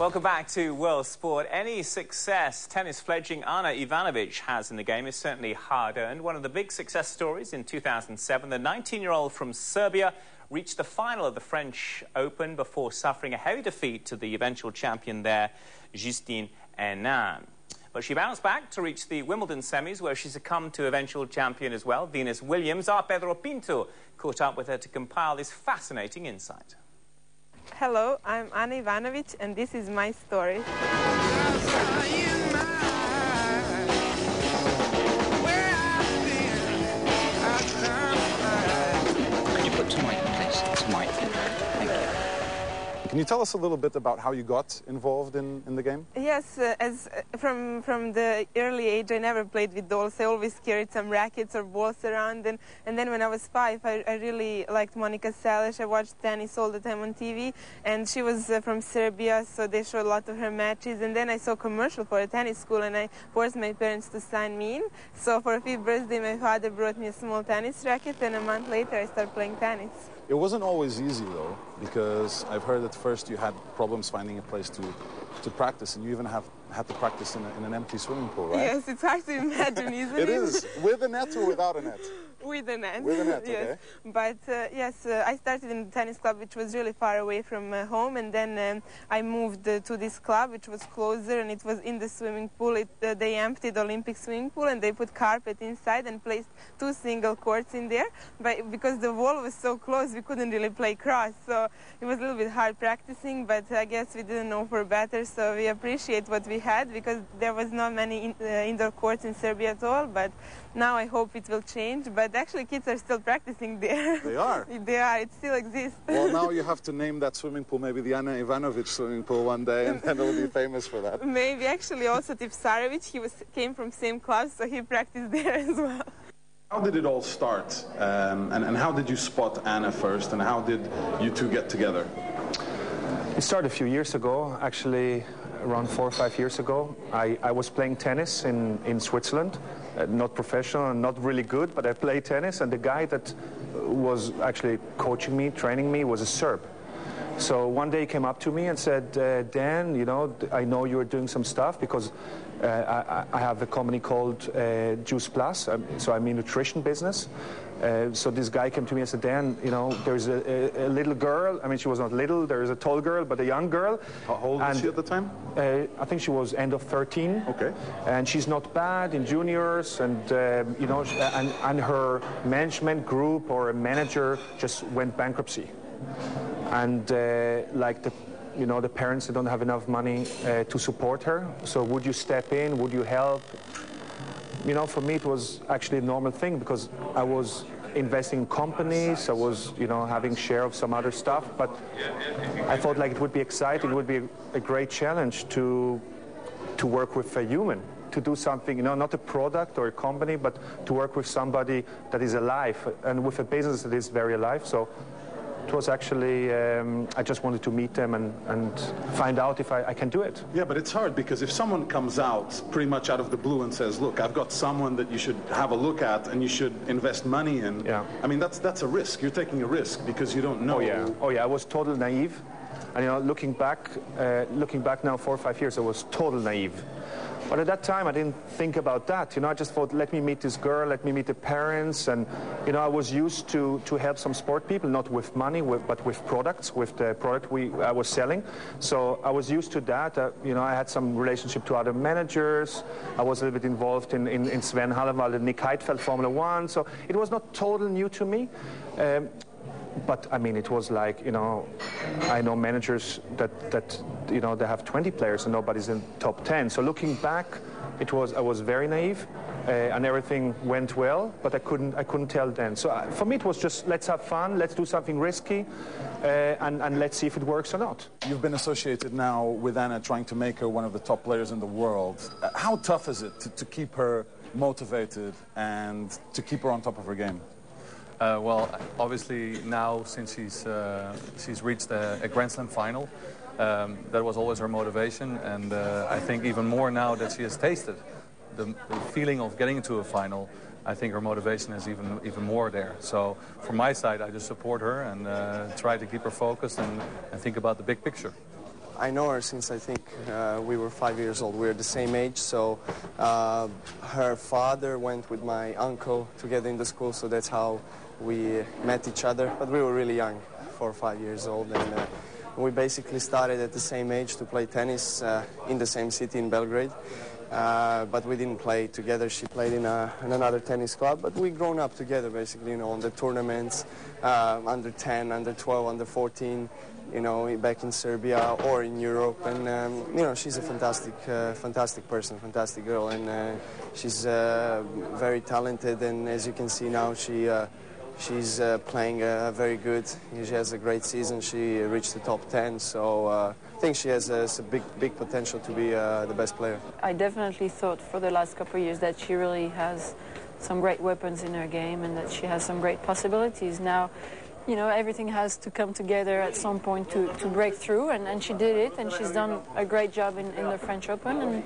Welcome back to World Sport. Any success tennis fledgling Ana Ivanovic has in the game is certainly hard-earned. One of the big success stories in 2007, the 19-year-old from Serbia reached the final of the French Open before suffering a heavy defeat to the eventual champion there, Justine Henin. But she bounced back to reach the Wimbledon semis, where she succumbed to eventual champion as well, Venus Williams. Our Pedro Pinto caught up with her to compile this fascinating insight. Hello, I'm Ana Ivanovic, and this is my story. Could you put some mic, please? It's mic. Thank you. Can you tell us a little bit about how you got involved in the game? Yes, from the early age, I never played with dolls. I always carried some rackets or balls around. And then when I was 5, I really liked Monica Seles. I watched tennis all the time on TV. And she was from Serbia, so they showed a lot of her matches. And then I saw a commercial for a tennis school, and I forced my parents to sign me in. So for a 5th birthday, my father brought me a small tennis racket, and a month later, I started playing tennis. It wasn't always easy, though, because I've heard at first you had problems finding a place to practice, and you even had to practice in an empty swimming pool, right? Yes, it's hard to imagine, isn't it? It is. With a net or without a net? With a net. With a net, yes. okay. But yes, I started in the tennis club, which was really far away from home, and then I moved to this club, which was closer, and it was in the swimming pool. They emptied the Olympic swimming pool, and they put carpet inside and placed 2 single courts in there. But because the wall was so close, we couldn't really play cross, so it was a little bit hard practicing, but I guess we didn't know for better, so we appreciate what we had, because there was not many indoor courts in Serbia at all, but now I hope it will change. But actually, kids are still practicing there. They are? They are. It still exists. Well, now you have to name that swimming pool maybe the Ana Ivanovic swimming pool one day, and then it'll be famous for that. Maybe. Actually, also Tipsarevic, he came from same club, so he practiced there as well. How did it all start, and how did you spot Ana first, and how did you two get together? It started a few years ago, actually around 4 or 5 years ago. I was playing tennis in Switzerland, not professional and not really good, but I played tennis, and the guy that was actually coaching me, training me, was a Serb. So one day he came up to me and said, Dan, you know, I know you're doing some stuff, because I have a company called Juice Plus, so I'm in the nutrition business. So this guy came to me and said, Dan, you know, there's a little girl. I mean, she was not little, there is a tall girl, but a young girl. How old was she at the time? I think she was end of 13. Okay. And she's not bad in juniors, and you know, and her management group or a manager just went bankruptcy. And like the parents, they don't have enough money to support her. So would you step in? Would you help? You know, for me it was actually a normal thing, because I was investing in companies, I was, you know, having share of some other stuff, but I thought like it would be exciting, it would be a great challenge to work with a human, to do something, you know, not a product or a company, but to work with somebody that is alive, and with a business that is very alive. So it was actually, I just wanted to meet them and find out if I can do it. Yeah, but it's hard, because if someone comes out pretty much out of the blue and says, look, I've got someone that you should have a look at and you should invest money in, yeah. I mean, that's a risk. You're taking a risk because you don't know. Oh yeah, I was totally naive. And you know, looking back now 4 or 5 years, I was totally naive. But at that time, I didn't think about that. You know, I just thought, let me meet this girl, let me meet the parents. And, you know, I was used to help some sport people, not with money, but with products, with the product I was selling. So I was used to that. You know, I had some relationship to other managers. I was a little bit involved in Sven Hallenwald and Nick Heidfeld Formula 1. So it was not totally new to me. But I mean, it was like, you know, I know managers that you know, they have 20 players and nobody's in top 10. So looking back, I was very naive, and everything went well, but I couldn't tell then. So for me, it was just, let's have fun, let's do something risky, and let's see if it works or not. You've been associated now with Ana, trying to make her one of the top players in the world. How tough is it to keep her motivated and to keep her on top of her game? Well, obviously now, since she's reached a Grand Slam final, that was always her motivation, and I think even more now that she has tasted the feeling of getting into a final, I think her motivation is even more there. So from my side, I just support her and try to keep her focused and think about the big picture. I know her since I think we were 5 years old. We're the same age, so her father went with my uncle together in the school, so that's how we met each other. But we were really young, 4 or 5 years old, and we basically started at the same age to play tennis in the same city in Belgrade. But we didn't play together. She played in another tennis club, but we grown up together basically, you know, on the tournaments, under 10, under 12, under 14, you know, back in Serbia or in Europe. And, you know, she's a fantastic person, fantastic girl, and she's very talented, and as you can see now, she's playing very good. She has a great season. She reached the top 10, so I think she has a big potential to be the best player. I definitely thought for the last couple of years that she really has some great weapons in her game and that she has some great possibilities. Now, you know, everything has to come together at some point to break through, and she did it, and she's done a great job in the French Open, and,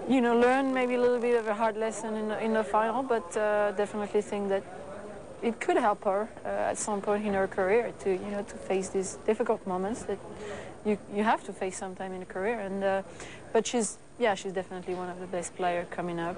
you know, learned maybe a little bit of a hard lesson in the final, but definitely think that it could help her at some point in her career to, you know, to face these difficult moments that you have to face sometime in a career. And but she's definitely one of the best players coming up.